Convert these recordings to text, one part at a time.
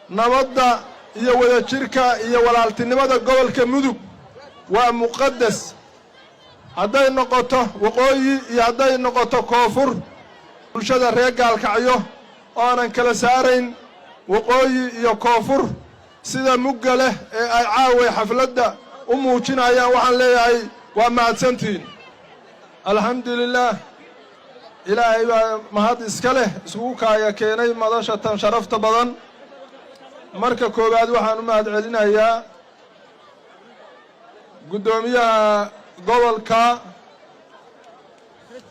nabadda iyo wadajirka iyo walaaltinimada gobolka Mudug waa muqaddas hadday noqoto waqooyi iyo hadday noqoto koonfur bulshada reer Gaalkacyo oo aanan kala saarayn waqooyi iyo koonfur sida mugga leh ee ay caaway xafladda u muujinayaan waxaan leeyahay waa mahadsantiin alxamdulillaah ilaahay baa mahad iska leh isugu kaaya keenay madasha tan sharafta badan marka koowaad waxaan u mahad celinayaa gudoomiyaha gobolka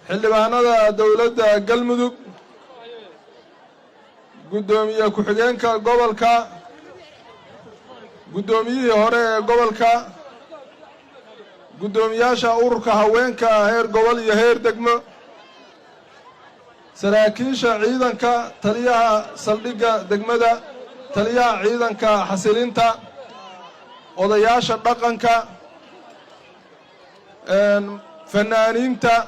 xildhibaanada dawladda Galmudug gudoomiye ku-xigeenka gobolka gudoomiyihii hore ee gobolka gudoomiyaasha ururka haweenka heer gobol iyo heer degmo saraakiisha ciidanka taliyaha saldhigga degmada taliyaha ciidanka xasilinta odayaasha dhaqanka fanaaniinta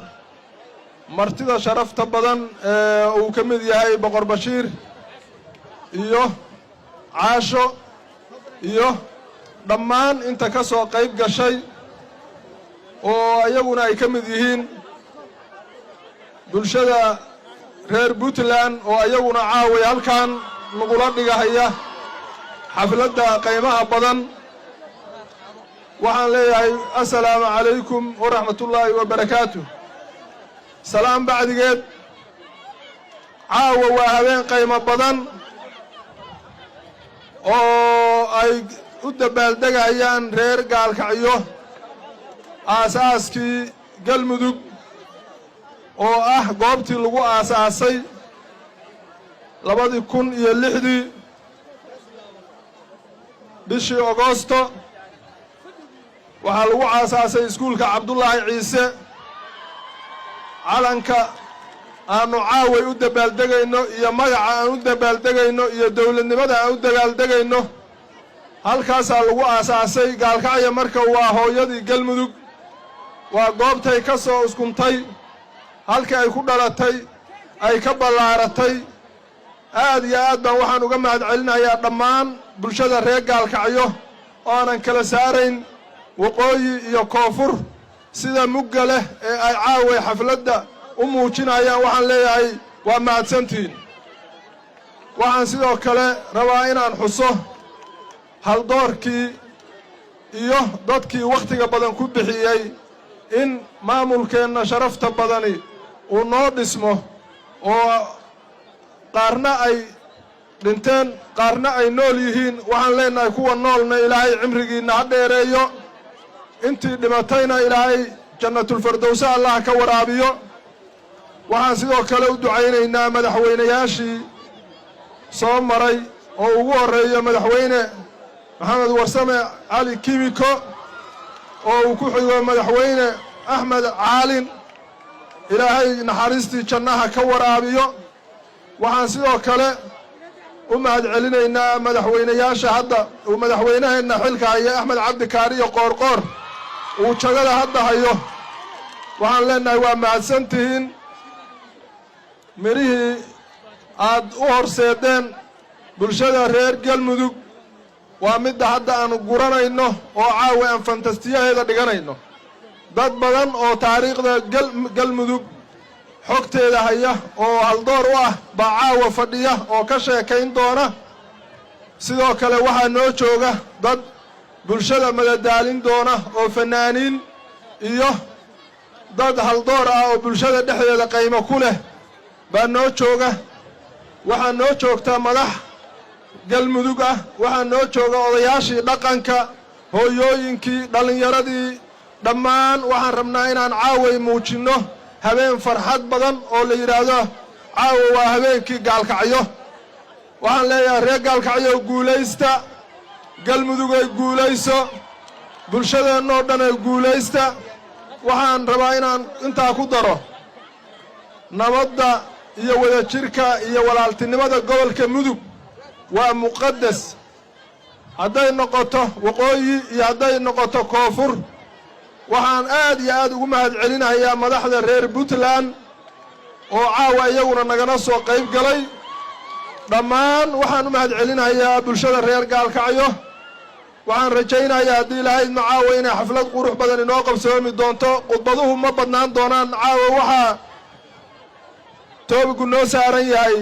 martida sharafta badan ee uu ka mid yahay boqor Bashiir iyo caasho iyo dhammaan inta ka soo qayb gashay oo ayaguna ay ka mid yihiin bulshada reer Puntland oo ayaguna caaway halkan nagula dhigahaya xafladda qiimaha badan waxaan leeyahay assalaamu calaykum waraxmatullaahi wabarakaatuh salaam bacdigeed caawa waa habeen qiimo badan oo ay u dabaaldegayaan reer Gaalkacyo aasaaskii Galmudug oo ah goobtii lagu aasaasay 2006 bishii Agoosto waxaa lagu aasaasay iskuulka Cabdullaahi Ciise calanka aanu caaway u dabaaldegayno iyo magaca aan u dabaaldegayno iyo dawladnimada aan u dabaaldegayno halkaasaa lagu aasaasay Gaalkacyo marka waa hooyadii Galmudug waa goobtay ka soo iskuntay halkii ay ku dhalatay ay ka ballaaratay aad iyo aad baan waxaan uga mahad celinayaa dhammaan bulshada reer Gaalkacyo oo aanan kala saarayn waqooyi iyo koonfur sida mugga leh ee ay caaway xafladda u muujinayaan waxaan leeyahay waa mahadsantiin waxaan sidoo kale rabaa inaan xuso haldoorkii iyo dadkii wakhtiga badan ku bixiyey in maamulkeenna sharafta badani uu noo dhismo oo qaarna ay dhinteen qaarna ay nool yihiin waxaan leenahay kuwa noolna ilaahay cimrigiinna ha dheereeyo intii dhimatayna ilaahay jannatul firdawsa allah ka waraabiyo waxaan sidoo kale u ducaynaynaa madaxweynayaashii soo maray oo ugu horeeyo madaxweyne maxamed warsame cali kimiko oo uu ku xigo madaxweyne axmed caalin ilaahay naxariistii jannaha ka waraabiyo waxaan sidoo kale u mahad celinaynaa madaxweynayaasha hadda uu madaxweynaheenna xilka haya axmed cabdi kaariyo qoorqoor uu jagada hadda hayo waxaan leenahay waa mahadsantihiin mirihii aad u horseedeen bulshada reer Galmudug waa midda hadda aanu guranayno oo caawa aan fantastiyaheeda dhiganayno dad badan oo taariikhda Galmudug xogteeda haya oo haldoor u ah baa caawa fadhiya oo ka sheekayn doona sidoo kale waxaa noo jooga dad bulshada madadaalin doona oo fanaaniin iyo dad haldoor ah oo bulshada dhexdeeda qiimo ku leh baa noo jooga waxaa noo joogta madax Galmudug ah waxaa noo jooga odayaashii dhaqanka hooyooyinkii dhalinyaradii dhammaan waxaan rabnaa inaan caaway muujinno habeen farxad badan oo la yiraahdo caawa waa habeenkii Gaalkacyo waxaan leeyahay reer Gaalkacyo guulaysta Galmudug ay guulayso bulshadeenna oo dhan ay guulaysta waxaan rabaa inaan intaa ku daro nabadda iyo wadajirka iyo walaaltinimada gobolka Mudug waa muqaddas hadday noqoto waqooyi iyo hadday noqoto koonfur waxaan aad iyo aad ugu mahad celinayaa madaxda reer Puntland oo caawa iyaguna nagana soo qayb galay dhammaan waxaan u mahadcelinayaa bulshada reer Gaalkacyo waxaan rajaynayaa haddii Ilaahay macaawa inay xaflad qurux badan inoo qabsoomi doonto khudbaduhu ma badnaan doonaan caawa waxaa toobigu noo saaran yahay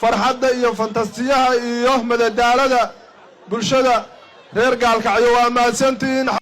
farxadda iyo fantastiyaha iyo madadaalada bulshada reer Gaalkacyo waa mahadsantihiin